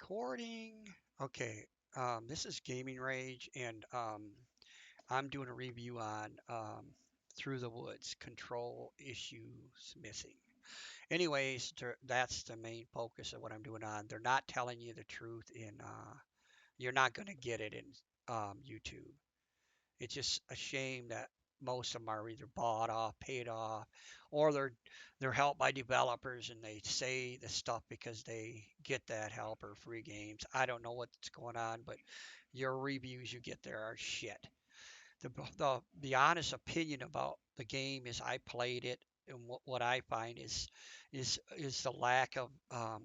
Recording. Okay. This is Gaming Rage, and I'm doing a review on Through the Woods Control Issues Missing. Anyways, that's the main focus of what I'm doing on. They're not telling you the truth you're not going to get it in YouTube. It's just a shame that most of them are either bought off, paid off, or they're helped by developers and they say the stuff because they get that help or free games. I don't know what's going on, but your reviews you get there are shit. The honest opinion about the game is I played it, and what I find is the lack of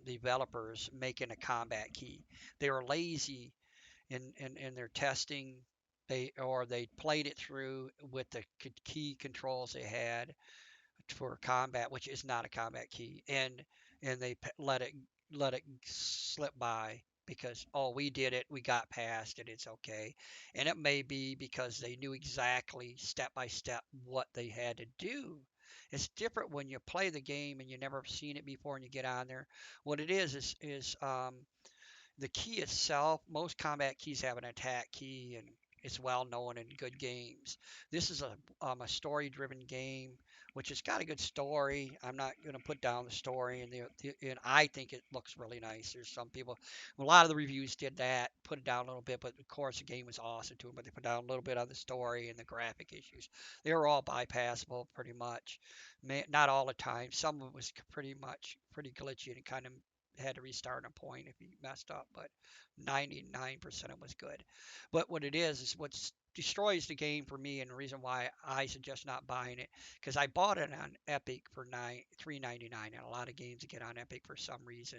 developers making a combat key. They were lazy in their testing. They played it through with the key controls they had for combat, which is not a combat key, and they let it slip by because, oh, we did it, we got past it, it's okay. And it may be because they knew exactly step by step what they had to do. It's different when you play the game and you never seen it before and you get on there. What it is the key itself. Most combat keys have an attack key, and it's well known in good games. This is a story driven game, which has got a good story. I'm not going to put down the story, and I think it looks really nice. There's some people, a lot of the reviews did that, put it down a little bit, but of course the game was awesome too. But they put down a little bit on the story and the graphic issues. They were all bypassable pretty much. Not all the time. Some of it was pretty much pretty glitchy and kind of had to restart a point if he messed up, but 99% of it was good. But what it is what destroys the game for me, and the reason why I suggest not buying it, because I bought it on Epic for $3.99, and a lot of games that get on Epic for some reason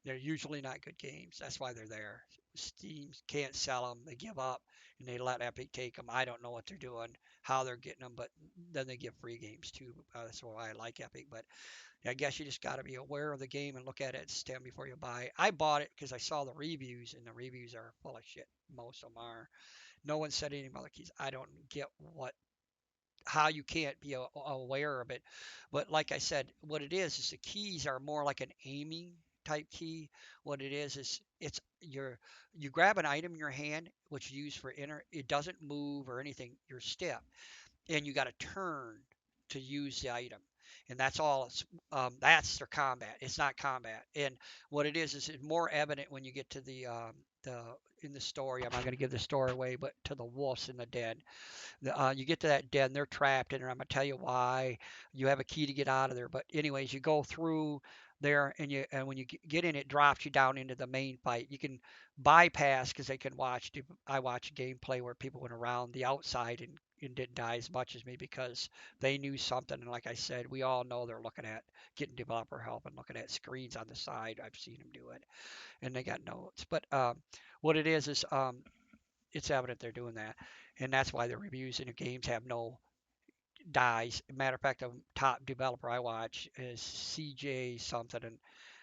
they're usually not good games. That's why they're there. Steam can't sell them. They give up and they let Epic take them. I don't know what they're doing, how they're getting them, but then they give free games too. That's why I like Epic. But I guess you just got to be aware of the game and look at it stem before you buy. I bought it because I saw the reviews, and the reviews are full of shit. Most of them are. No one said anything about the keys. I don't get how you can't be aware of it. But like I said, what it is the keys are more like an aiming type key. What it is you grab an item in your hand, which you use for enter. It doesn't move or anything. You're stiff, and you got to turn to use the item, and that's all. That's their combat. It's not combat, and what it is it's more evident when you get to the in the story. I'm not going to give the story away, but to the wolves in the den. You get to that den, they're trapped in there. I'm gonna tell you why. You have a key to get out of there, but anyways, you go through there, and when you get in, it drops you down into the main fight. You can bypass because they can watch. I watch gameplay where people went around the outside and didn't die as much as me because they knew something. And like I said, we all know they're looking at getting developer help and looking at screens on the side. I've seen them do it, and they got notes. But what it is it's evident they're doing that, and that's why the reviews in the games have no dies. Matter of fact, the top developer I watch is CJ something, and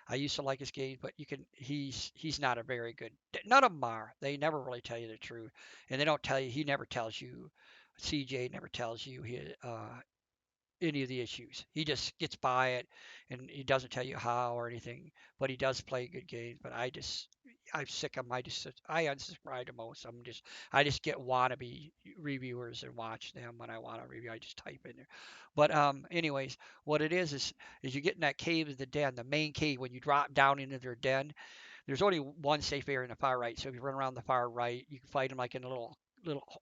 I used to like his games, but he's not a very good. None of them are. They never really tell you the truth, and they don't tell you. He never tells you. CJ never tells you any of the issues. He just gets by it, and he doesn't tell you how or anything. But he does play good games. But I'm sick of 'em. I unsubscribe to most of them. I just get wannabe reviewers and watch them when I want to review. I just type in there. But anyways, what it is you get in that cave of the den, the main cave. When you drop down into their den, there's only one safe area in the far right. So if you run around the far right, you can fight them like in a little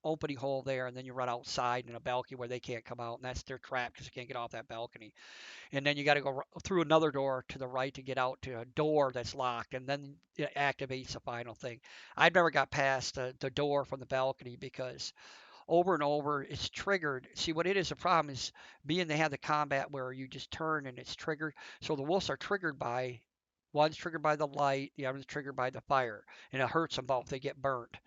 opening hole there, and then you run outside in a balcony where they can't come out, and that's their trap because they can't get off that balcony. And then you got to go through another door to the right to get out to a door that's locked, and then it activates the final thing. I've never got past the door from the balcony because over and over it's triggered. See what it is, the problem is being they have the combat where you just turn and it's triggered. So the wolves are triggered by one's triggered by the light, the other's triggered by the fire, and it hurts them both. They get burnt.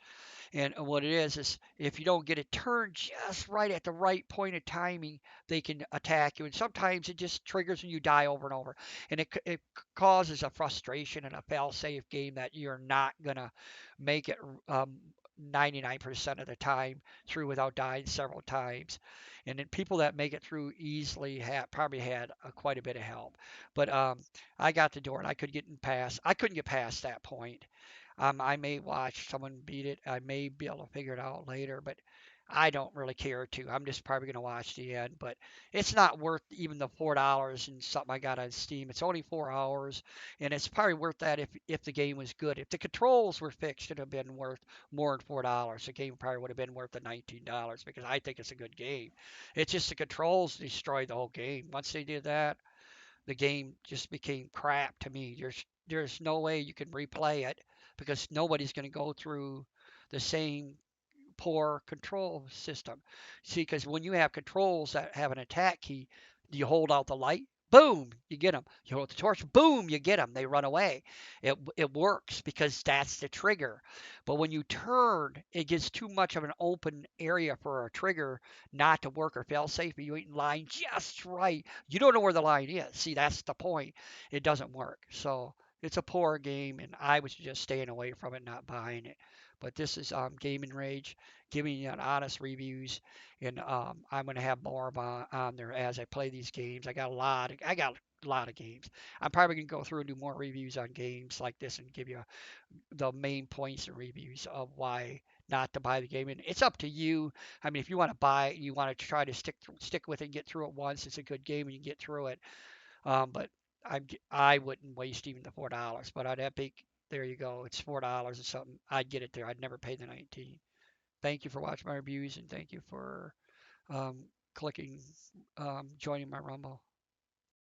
And what it is if you don't get it turned just right at the right point of timing, they can attack you. And sometimes it just triggers and you die over and over. And it causes a frustration and a fail-safe game that you're not gonna make it. Um, 99% of the time through without dying several times. And then people that make it through easily have probably had quite a bit of help. But I got the door and I could get in past. I couldn't get past that point. I may watch someone beat it. I may be able to figure it out later, but I don't really care to. I'm just probably going to watch the end, but it's not worth even the $4 and something I got on Steam. It's only 4 hours, and it's probably worth that if the game was good. If the controls were fixed, it'd have been worth more than $4. The game probably would have been worth the $19 because I think it's a good game. It's just the controls destroyed the whole game. Once they did that, the game just became crap to me. There's no way you can replay it because nobody's going to go through the same poor control system. See, because when you have controls that have an attack key, you hold out the light, boom, you get them. You hold the torch, boom, you get them. They run away. It works because that's the trigger. But when you turn, it gets too much of an open area for a trigger not to work or fail safe. But you ain't line just right. You don't know where the line is. See, that's the point. It doesn't work. So it's a poor game, and I was just staying away from it, not buying it. But this is Gaming Rage giving you an honest reviews, and I'm gonna have more on there as I play these games. I got a lot of games. I'm probably gonna go through and do more reviews on games like this and give you the main points and reviews of why not to buy the game. And it's up to you. I mean, if you want to buy it, you want to try to stick with it and get through it once. It's a good game and you get through it. But I wouldn't waste even the $4. But on Epic, there you go. It's $4 or something. I'd get it there. I'd never pay the 19. Thank you for watching my reviews and thank you for um, clicking, joining my Rumble.